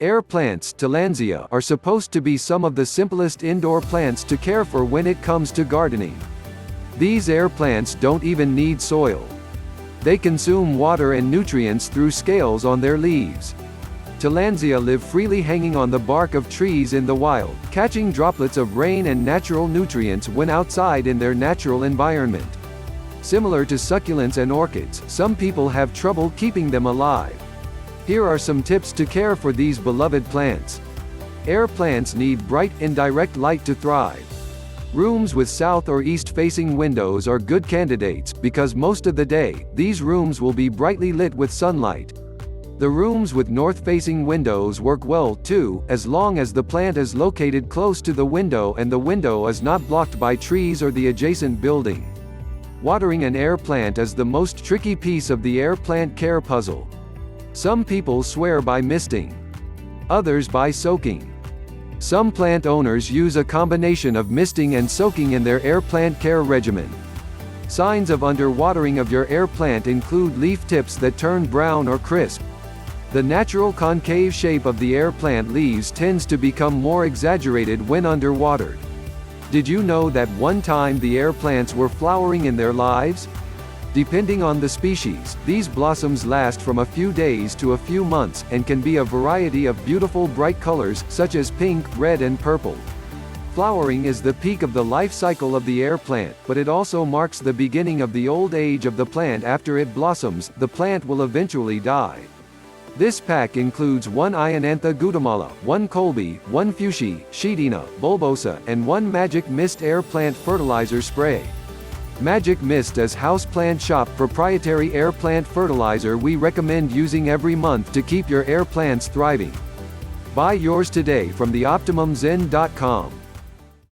Air plants, Tillandsia, are supposed to be some of the simplest indoor plants to care for when it comes to gardening. These air plants don't even need soil. They consume water and nutrients through scales on their leaves. Tillandsia live freely hanging on the bark of trees in the wild, catching droplets of rain and natural nutrients when outside in their natural environment. Similar to succulents and orchids, some people have trouble keeping them alive. Here are some tips to care for these beloved plants. Air plants need bright, indirect light to thrive. Rooms with south or east-facing windows are good candidates, because most of the day, these rooms will be brightly lit with sunlight. The rooms with north-facing windows work well, too, as long as the plant is located close to the window and the window is not blocked by trees or the adjacent building. Watering an air plant is the most tricky piece of the air plant care puzzle. Some people swear by misting. Others by soaking. Some plant owners use a combination of misting and soaking in their air plant care regimen. Signs of underwatering of your air plant include leaf tips that turn brown or crisp. The natural concave shape of the air plant leaves tends to become more exaggerated when underwatered. Did you know that one time the air plants were flowering in their lives? Depending on the species, these blossoms last from a few days to a few months, and can be a variety of beautiful bright colors, such as pink, red and purple. Flowering is the peak of the life cycle of the air plant, but it also marks the beginning of the old age of the plant. After it blossoms, the plant will eventually die. This pack includes 1 Ionantha guatemala, 1 Colby, 1 Fuchsia, Sheetina, bulbosa, and 1 Magic Mist air plant fertilizer spray. Magic Mist is Houseplant Shop proprietary air plant fertilizer we recommend using every month to keep your air plants thriving. Buy yours today from theoptimumzen.com.